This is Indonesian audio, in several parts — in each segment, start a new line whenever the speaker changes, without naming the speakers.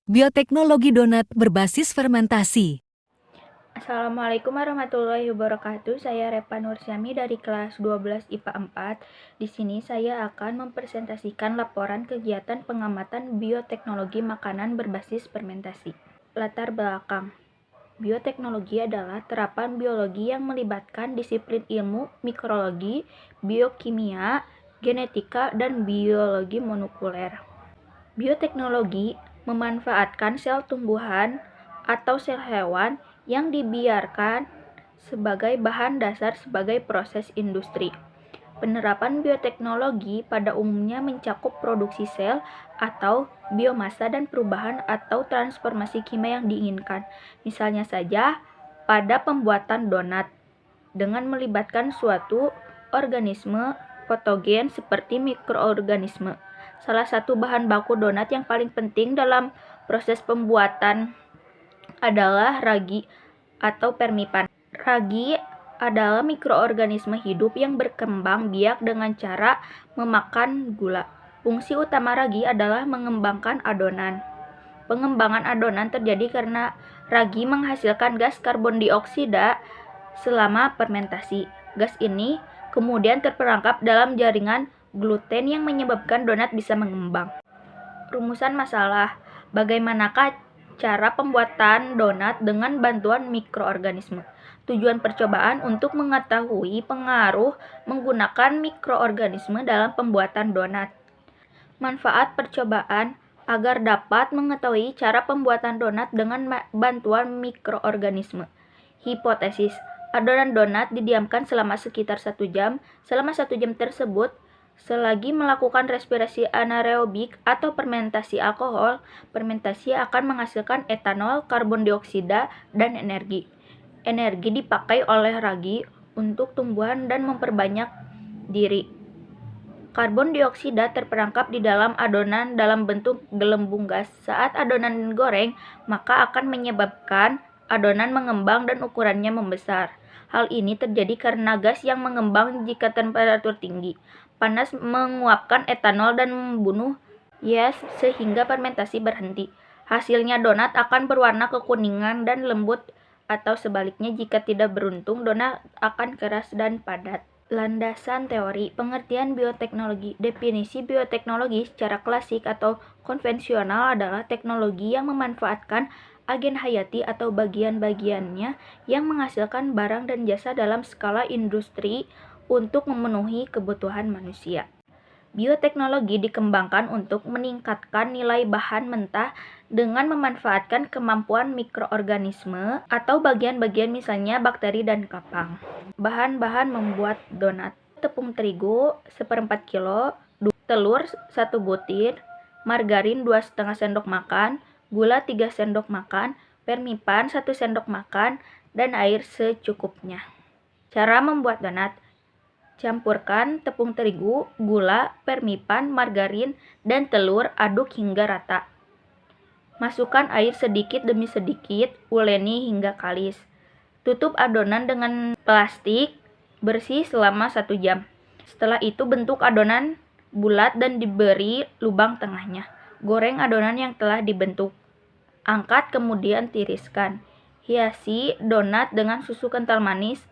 Bioteknologi donat berbasis fermentasi.
Assalamualaikum warahmatullahi wabarakatuh. Saya Repa Nursyami dari kelas 12 IPA 4. Di sini saya akan mempresentasikan laporan kegiatan pengamatan bioteknologi makanan berbasis fermentasi. Latar belakang. Bioteknologi adalah terapan biologi yang melibatkan disiplin ilmu mikrologi, biokimia, genetika, dan biologi molekuler. Bioteknologi memanfaatkan sel tumbuhan atau sel hewan yang dibiarkan sebagai bahan dasar sebagai proses industri. Penerapan bioteknologi pada umumnya mencakup produksi sel atau biomasa dan perubahan atau transformasi kimia yang diinginkan. Misalnya saja pada pembuatan donat dengan melibatkan suatu organisme patogen seperti mikroorganisme. Salah satu bahan baku donat yang paling penting dalam proses pembuatan adalah ragi atau permipan. Ragi adalah mikroorganisme hidup yang berkembang biak dengan cara memakan gula. Fungsi utama ragi adalah mengembangkan adonan. Pengembangan adonan terjadi karena ragi menghasilkan gas karbon dioksida selama fermentasi. Gas ini kemudian terperangkap dalam jaringan gluten yang menyebabkan donat bisa mengembang. Rumusan masalah: bagaimanakah cara pembuatan donat dengan bantuan mikroorganisme? Tujuan percobaan untuk mengetahui pengaruh menggunakan mikroorganisme dalam pembuatan donat. Manfaat percobaan agar dapat mengetahui cara pembuatan donat dengan bantuan mikroorganisme. Hipotesis: adonan donat didiamkan selama sekitar 1 jam. Selama 1 jam tersebut, selagi melakukan respirasi anaerobik atau fermentasi alkohol, fermentasi akan menghasilkan etanol, karbon dioksida, dan energi. Energi dipakai oleh ragi untuk tumbuhan dan memperbanyak diri. Karbon dioksida terperangkap di dalam adonan dalam bentuk gelembung gas. Saat adonan digoreng, maka akan menyebabkan adonan mengembang dan ukurannya membesar. Hal ini terjadi karena gas yang mengembang jika temperatur tinggi. Panas menguapkan etanol dan membunuh yes sehingga fermentasi berhenti. Hasilnya donat akan berwarna kekuningan dan lembut, atau sebaliknya jika tidak beruntung, donat akan keras dan padat. Landasan teori pengertian bioteknologi. Definisi bioteknologi secara klasik atau konvensional adalah teknologi yang memanfaatkan agen hayati atau bagian-bagiannya yang menghasilkan barang dan jasa dalam skala industri untuk memenuhi kebutuhan manusia. Bioteknologi dikembangkan untuk meningkatkan nilai bahan mentah dengan memanfaatkan kemampuan mikroorganisme atau bagian-bagian misalnya bakteri dan kapang. Bahan-bahan membuat donat: tepung terigu 1/4 kilo, telur 1 butir, margarin 2,5 sendok makan, gula 3 sendok makan, permipan 1 sendok makan, dan air secukupnya. Cara membuat donat: campurkan tepung terigu, gula, permipan, margarin, dan telur, aduk hingga rata. Masukkan air sedikit demi sedikit, uleni hingga kalis. Tutup adonan dengan plastik bersih selama 1 jam. Setelah itu bentuk adonan bulat dan diberi lubang tengahnya. Goreng adonan yang telah dibentuk. Angkat kemudian tiriskan. Hiasi donat dengan susu kental manis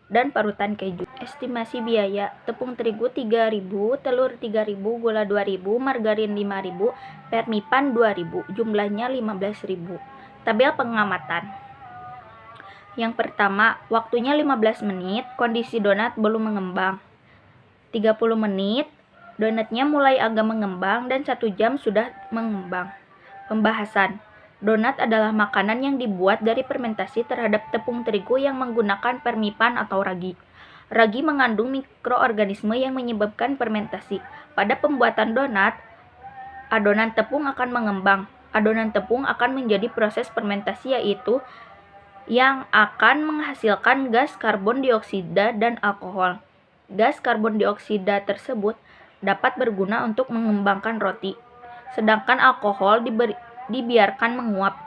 dan parutan keju. Estimasi biaya: tepung terigu 3.000, telur 3.000, gula 2.000, margarin 5.000, permipan 2.000, jumlahnya 15.000. Tabel pengamatan. Yang pertama, waktunya 15 menit, kondisi donat belum mengembang. 30 menit, donatnya mulai agak mengembang, dan 1 jam sudah mengembang. Pembahasan: donat adalah makanan yang dibuat dari fermentasi terhadap tepung terigu yang menggunakan permipan atau ragi. Ragi mengandung mikroorganisme yang menyebabkan fermentasi. Pada pembuatan donat, adonan tepung akan mengembang. Adonan tepung akan menjadi proses fermentasi, yaitu yang akan menghasilkan gas karbon dioksida dan alkohol. Gas karbon dioksida tersebut dapat berguna untuk mengembangkan roti, sedangkan alkohol dibiarkan menguap.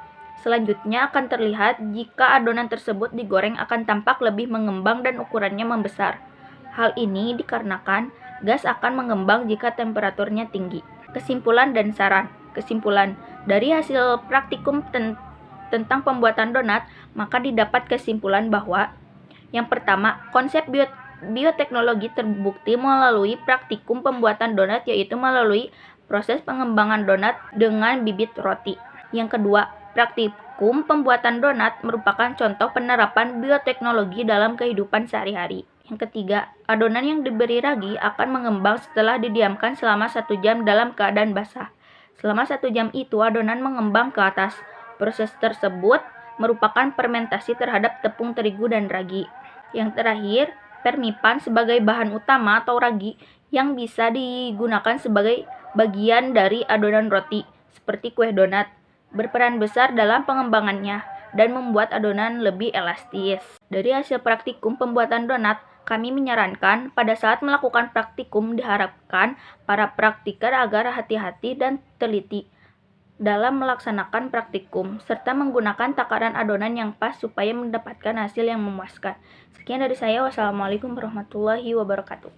Selanjutnya akan terlihat jika adonan tersebut digoreng akan tampak lebih mengembang dan ukurannya membesar. Hal ini dikarenakan gas akan mengembang jika temperaturnya tinggi. Kesimpulan dan saran. Kesimpulan: Dari hasil praktikum tentang pembuatan donat, maka didapat kesimpulan bahwa yang pertama, konsep bioteknologi terbukti melalui praktikum pembuatan donat, yaitu melalui proses pengembangan donat dengan bibit roti. Yang kedua, praktikum pembuatan donat merupakan contoh penerapan bioteknologi dalam kehidupan sehari-hari. Yang ketiga, adonan yang diberi ragi akan mengembang setelah didiamkan selama 1 jam dalam keadaan basah. Selama 1 jam itu, adonan mengembang ke atas. Proses tersebut merupakan fermentasi terhadap tepung terigu dan ragi. Yang terakhir, permipan sebagai bahan utama atau ragi yang bisa digunakan sebagai bagian dari adonan roti, seperti kue donat, berperan besar dalam pengembangannya dan membuat adonan lebih elastis. Dari hasil praktikum pembuatan donat, kami menyarankan pada saat melakukan praktikum diharapkan para praktiker agar hati-hati dan teliti dalam melaksanakan praktikum, serta menggunakan takaran adonan yang pas supaya mendapatkan hasil yang memuaskan. Sekian dari saya. Wassalamualaikum warahmatullahi wabarakatuh.